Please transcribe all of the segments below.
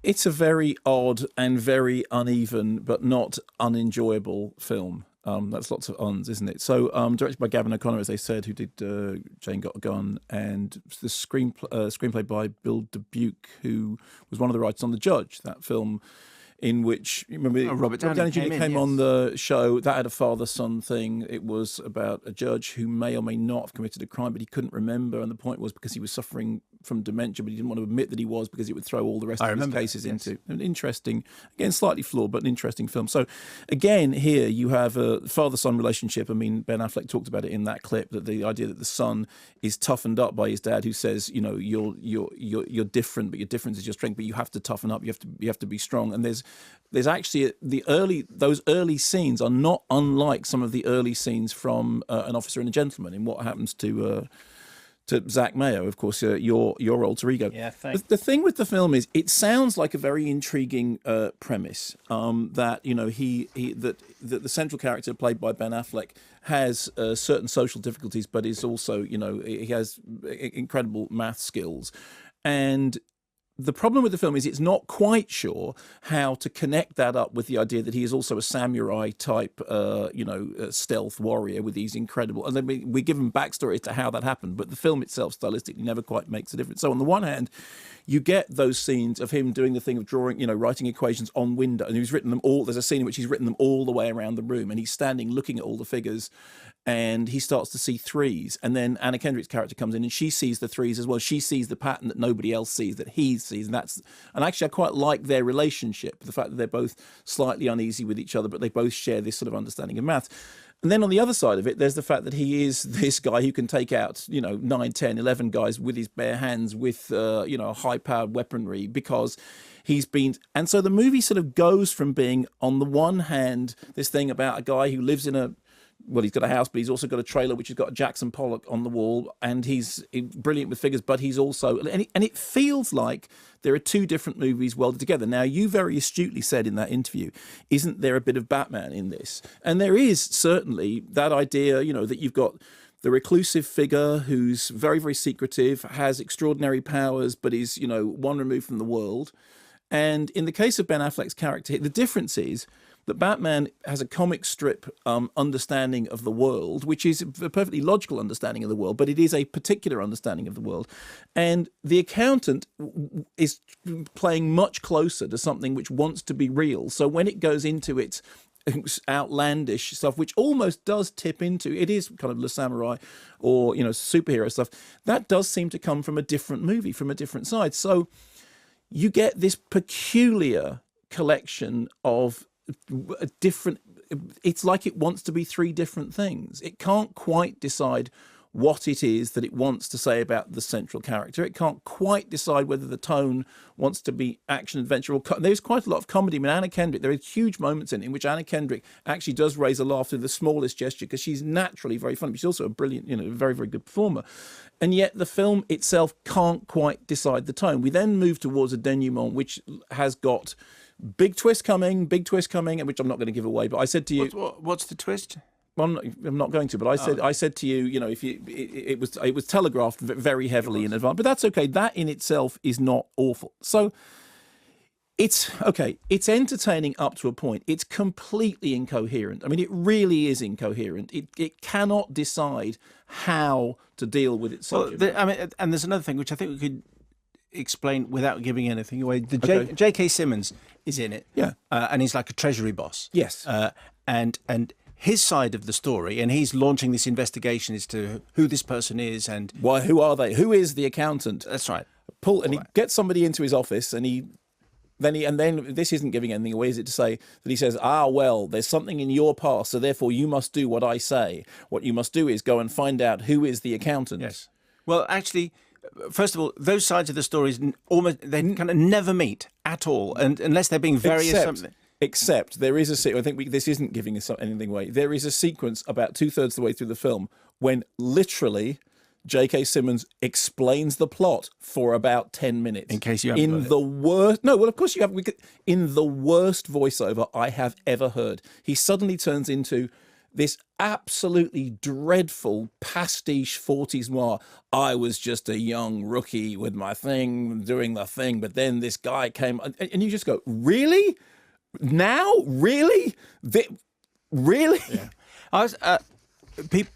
It's a very odd and very uneven, but not unenjoyable film. That's lots of uns, isn't it? So, directed by Gavin O'Connor, as they said, who did Jane Got a Gun, and the screenplay by Bill Dubuque, who was one of the writers on The Judge, that film in which, remember, Robert Downey Jr. came yes. on the show. That had a father-son thing. It was about a judge who may or may not have committed a crime, but he couldn't remember. And the point was because he was suffering from dementia, but he didn't want to admit that he was, because it would throw all the rest of his cases into an interesting, again, slightly flawed, but an interesting film. So again, here you have a father-son relationship. I mean, Ben Affleck talked about it in that clip, that the idea that the son is toughened up by his dad, who says, you know, you're different, but your difference is your strength, but you have to toughen up, you have to be strong. And there's actually those early scenes are not unlike some of the early scenes from An Officer and a Gentleman, in what happens to Zach Mayo, of course, your alter ego. Yeah, thanks. The thing with the film is, it sounds like a very intriguing premise. That, you know, that the central character played by Ben Affleck has certain social difficulties, but is also, you know, he has incredible math skills. And the problem with the film is it's not quite sure how to connect that up with the idea that he is also a samurai type, stealth warrior with these incredible. And then we give him backstory as to how that happened, but the film itself stylistically never quite makes a difference. So on the one hand, you get those scenes of him doing the thing of drawing, you know, writing equations on window, and he's written them all. There's a scene in which he's written them all the way around the room, and he's standing looking at all the figures, and he starts to see threes. And then Anna Kendrick's character comes in, and she sees the threes as well. She sees the pattern that nobody else sees, that he sees. And actually I quite like their relationship, the fact that they're both slightly uneasy with each other, but they both share this sort of understanding of math. And then on the other side of it, there's the fact that he is this guy who can take out, you know, 9, 10, 11 guys with his bare hands with, high-powered weaponry, because he's been... And so the movie sort of goes from being, on the one hand, this thing about a guy who lives in he's got a house, but he's also got a trailer which has got Jackson Pollock on the wall, and he's brilliant with figures, but he's also... And it feels like there are two different movies welded together. Now, you very astutely said in that interview, isn't there a bit of Batman in this? And there is certainly that idea, you know, that you've got the reclusive figure who's very, very secretive, has extraordinary powers, but is, you know, one removed from the world. And in the case of Ben Affleck's character, the difference is that Batman has a comic strip understanding of the world, which is a perfectly logical understanding of the world, but it is a particular understanding of the world. And the accountant is playing much closer to something which wants to be real. So when it goes into its outlandish stuff, which almost does tip into, it is kind of Le Samurai or, you know, superhero stuff, that does seem to come from a different movie, from a different side. So you get this peculiar collection of a different... It's like it wants to be three different things. It can't quite decide what it is that it wants to say about the central character. It can't quite decide whether the tone wants to be action, adventure, or... There's quite a lot of comedy. I mean, Anna Kendrick, there are huge moments in which Anna Kendrick actually does raise a laugh through the smallest gesture, because she's naturally very funny, but she's also a brilliant, you know, very, very good performer. And yet the film itself can't quite decide the tone. We then move towards a denouement, which has got big twist coming, and which I'm not going to give away. But I said to you, what's the twist? Well, I'm not going to. But I said to you, you know, if it was telegraphed very heavily in advance. But that's okay. That in itself is not awful. So it's okay. It's entertaining up to a point. It's completely incoherent. I mean, it really is incoherent. It cannot decide how to deal with its subject. Well, and there's another thing which I think we could explain without giving anything away. J.K. Simmons is in it, and he's like a Treasury boss. Yes, and his side of the story, and he's launching this investigation as to who this person is and why. Who are they? Who is the accountant? That's right. He gets somebody into his office, and then this isn't giving anything away, is it, to say that he says, well, there's something in your past, so therefore you must do what I say. What you must do is go and find out who is the accountant. Yes. Well, actually, first of all, those sides of the stories they kind of never meet at all, and unless they're being very Except there is a sequence. I think this isn't giving us anything away. There is a sequence about 2/3 of the way through the film when literally J.K. Simmons explains the plot for about 10 minutes. In case you haven't heard it. No, well, of course you haven't. In the worst voiceover I have ever heard. He suddenly turns into this absolutely dreadful pastiche 40s noir. I was just a young rookie with my thing, doing the thing, but then this guy came, and you just go, really? Now? Really? Really? Yeah.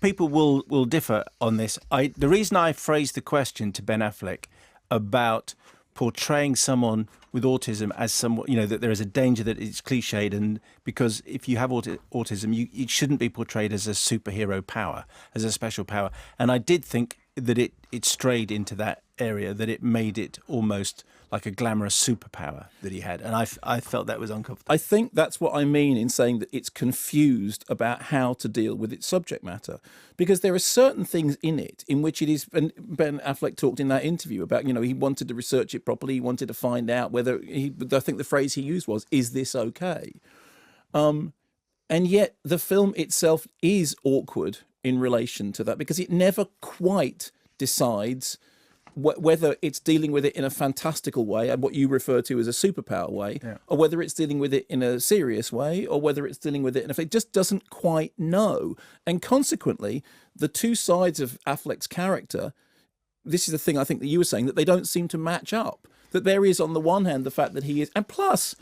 People will differ on this. The reason I phrased the question to Ben Affleck about portraying someone with autism as someone, that there is a danger that it's cliched, and because if you have autism, it shouldn't be portrayed as a superhero power, as a special power. And I did think that it strayed into that area, that it made it almost like a glamorous superpower that he had. And I felt that was uncomfortable. I think that's what I mean in saying that it's confused about how to deal with its subject matter, because there are certain things in it in which it is, and Ben Affleck talked in that interview about, he wanted to research it properly, he wanted to find out whether I think the phrase he used was, is this okay? And yet the film itself is awkward in relation to that, because it never quite decides whether it's dealing with it in a fantastical way and what you refer to as a superpower way, or whether it's dealing with it in a serious way, or whether it's dealing with it in a... It just doesn't quite know. And consequently, the two sides of Affleck's character, this is the thing I think that you were saying, that they don't seem to match up. That there is, on the one hand, the fact that he is... And plus...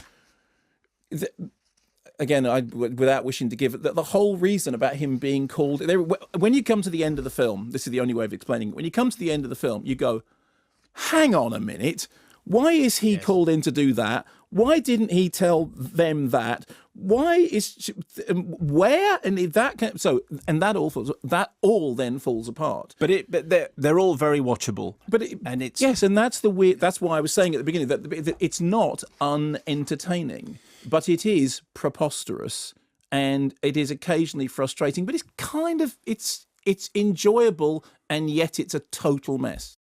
Again, without wishing to give it, the whole reason about him being called... When you come to the end of the film, this is the only way of explaining it, when you come to the end of the film, you go, hang on a minute, why is he called in to do that? Why didn't he tell them that? Why is... Where? And if that... And that all then falls apart. But they're all very watchable. And it's... Yes, and that's the weird... That's why I was saying at the beginning that it's not unentertaining, but it is preposterous, and it is occasionally frustrating, but it's kind of... It's enjoyable, and yet it's a total mess.